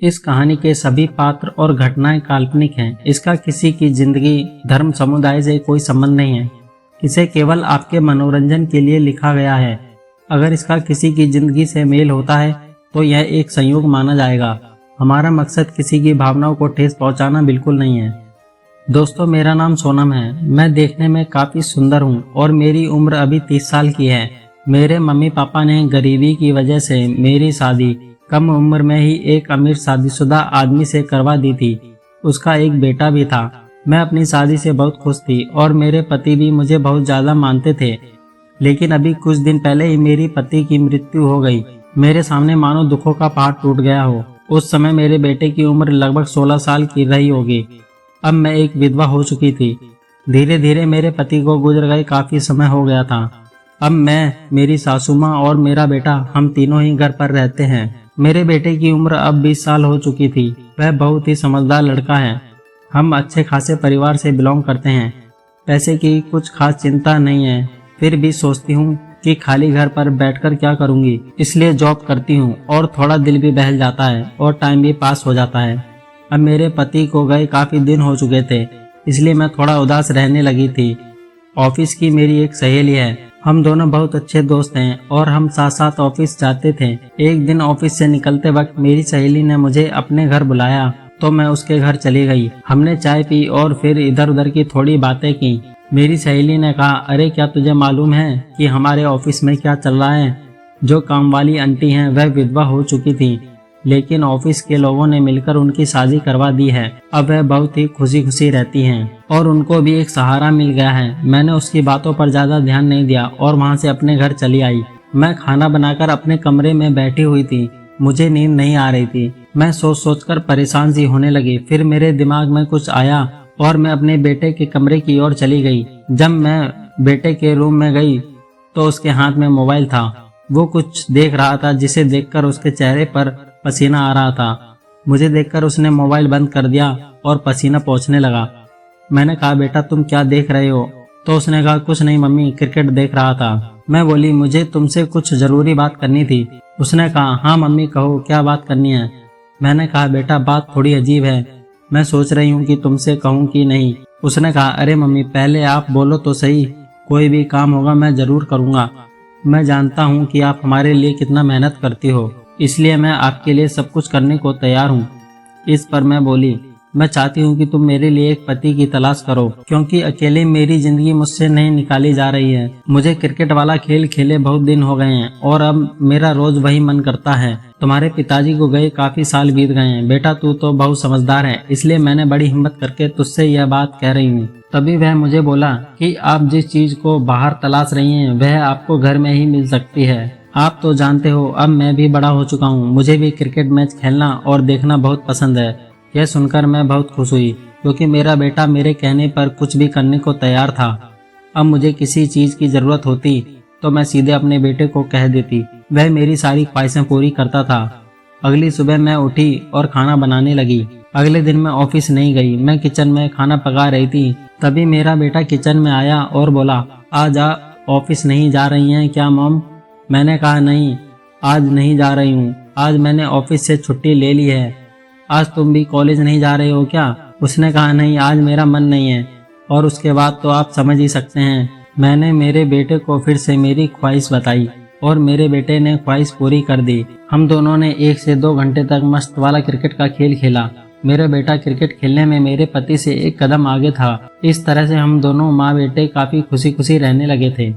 इस कहानी के सभी पात्र और घटनाएं काल्पनिक हैं। इसका किसी की जिंदगी, धर्म, समुदाय से कोई संबंध नहीं है। इसे केवल आपके मनोरंजन के लिए लिखा गया है। अगर इसका किसी की जिंदगी से मेल होता है तो यह एक संयोग माना जाएगा। हमारा मकसद किसी की भावनाओं को ठेस पहुंचाना बिल्कुल नहीं है। दोस्तों, मेरा नाम सोनम है। मैं देखने में काफ़ी सुंदर हूँ और मेरी उम्र अभी 30 साल की है। मेरे मम्मी पापा ने गरीबी की वजह से मेरी शादी कम उम्र में ही एक अमीर शादीशुदा आदमी से करवा दी थी। उसका एक बेटा भी था। मैं अपनी शादी से बहुत खुश थी और मेरे पति भी मुझे बहुत ज़्यादा मानते थे। लेकिन अभी कुछ दिन पहले ही मेरी पति की मृत्यु हो गई। मेरे सामने मानो दुखों का पहाड़ टूट गया हो। उस समय मेरे बेटे की उम्र लगभग 16 साल की रही होगी। अब मैं एक विधवा हो चुकी थी। धीरे धीरे मेरे पति को गुजर गए काफ़ी समय हो गया था। अब मैं, मेरी सासू माँ और मेरा बेटा, हम तीनों ही घर पर रहते हैं। मेरे बेटे की उम्र अब 20 साल हो चुकी थी। वह बहुत ही समझदार लड़का है। हम अच्छे खासे परिवार से बिलोंग करते हैं। पैसे की कुछ खास चिंता नहीं है। फिर भी सोचती हूँ कि खाली घर पर बैठकर क्या करूँगी, इसलिए जॉब करती हूँ और थोड़ा दिल भी बहल जाता है और टाइम भी पास हो जाता है। अब मेरे पति को गए काफ़ी दिन हो चुके थे, इसलिए मैं थोड़ा उदास रहने लगी थी। ऑफिस की मेरी एक सहेली है। हम दोनों बहुत अच्छे दोस्त हैं और हम साथ साथ ऑफिस जाते थे। एक दिन ऑफिस से निकलते वक्त मेरी सहेली ने मुझे अपने घर बुलाया तो मैं उसके घर चली गई। हमने चाय पी और फिर इधर उधर की थोड़ी बातें की। मेरी सहेली ने कहा, अरे क्या तुझे मालूम है कि हमारे ऑफिस में क्या चल रहा है? जो काम वाली आंटी हैं वह विधवा हो चुकी थी, लेकिन ऑफिस के लोगों ने मिलकर उनकी शादी करवा दी है। अब वह बहुत ही खुशी खुशी रहती हैं और उनको भी एक सहारा मिल गया है। मैंने उसकी बातों पर ज्यादा ध्यान नहीं दिया और वहां से अपने घर चली आई। मैं खाना बनाकर अपने कमरे में बैठी हुई थी। मुझे नींद नहीं आ रही थी। मैं सोच सोचकर परेशान सी होने लगी। फिर मेरे दिमाग में कुछ आया और मैं अपने बेटे के कमरे की ओर चली गई। जब मैं बेटे के रूम में गई तो उसके हाथ में मोबाइल था। वो कुछ देख रहा था जिसे देखकर उसके चेहरे पर पसीना आ रहा था। मुझे देखकर उसने मोबाइल बंद कर दिया और पसीना पोंछने लगा। मैंने कहा, बेटा तुम क्या देख रहे हो? तो उसने कहा, कुछ नहीं मम्मी, क्रिकेट देख रहा था। मैं बोली, मुझे तुमसे कुछ जरूरी बात करनी थी। उसने कहा, हाँ मम्मी कहो, क्या बात करनी है? मैंने कहा, बेटा बात थोड़ी अजीब है। मैं सोच रही हूँ कि तुमसे कहूँ कि नहीं। उसने कहा, अरे मम्मी पहले आप बोलो तो सही। कोई भी काम होगा मैं जरूर करूँगा। मैं जानता हूँ कि आप हमारे लिए कितना मेहनत करती हो, इसलिए मैं आपके लिए सब कुछ करने को तैयार हूँ। इस पर मैं बोली, मैं चाहती हूँ कि तुम मेरे लिए एक पति की तलाश करो, क्योंकि अकेले मेरी जिंदगी मुझसे नहीं निकाली जा रही है। मुझे क्रिकेट वाला खेल खेले बहुत दिन हो गए हैं और अब मेरा रोज वही मन करता है। तुम्हारे पिताजी को गए काफी साल बीत गए हैं। बेटा तू तो बहुत समझदार है, इसलिए मैंने बड़ी हिम्मत करके तुझसे यह बात कह रही हूँ। तभी वह मुझे बोला कि आप जिस चीज को बाहर तलाश रही हैं वह आपको घर में ही मिल सकती है। आप तो जानते हो अब मैं भी बड़ा हो चुका हूँ। मुझे भी क्रिकेट मैच खेलना और देखना बहुत पसंद है। यह सुनकर मैं बहुत खुश हुई, क्योंकि मेरा बेटा मेरे कहने पर कुछ भी करने को तैयार था। अब मुझे किसी चीज की जरूरत होती तो मैं सीधे अपने बेटे को कह देती। वह मेरी सारी ख्वाहिशें पूरी करता था। अगली सुबह मैं उठी और खाना बनाने लगी। अगले दिन मैं ऑफिस नहीं गई। मैं किचन में खाना पका रही थी। तभी मेरा बेटा किचन में आया और बोला, आज ऑफिस नहीं जा रही हैं क्या मॉम? मैंने कहा, नहीं आज नहीं जा रही हूँ। आज मैंने ऑफिस से छुट्टी ले ली है। आज तुम भी कॉलेज नहीं जा रहे हो क्या? उसने कहा, नहीं आज मेरा मन नहीं है। और उसके बाद तो आप समझ ही सकते हैं। मैंने मेरे बेटे को फिर से मेरी ख्वाहिश बताई और मेरे बेटे ने ख्वाहिश पूरी कर दी। हम दोनों ने 1 से 2 घंटे तक मस्त वाला क्रिकेट का खेल खेला। मेरा बेटा क्रिकेट खेलने में मेरे पति से एक कदम आगे था। इस तरह से हम दोनों माँ बेटे काफी खुशी खुशी रहने लगे थे।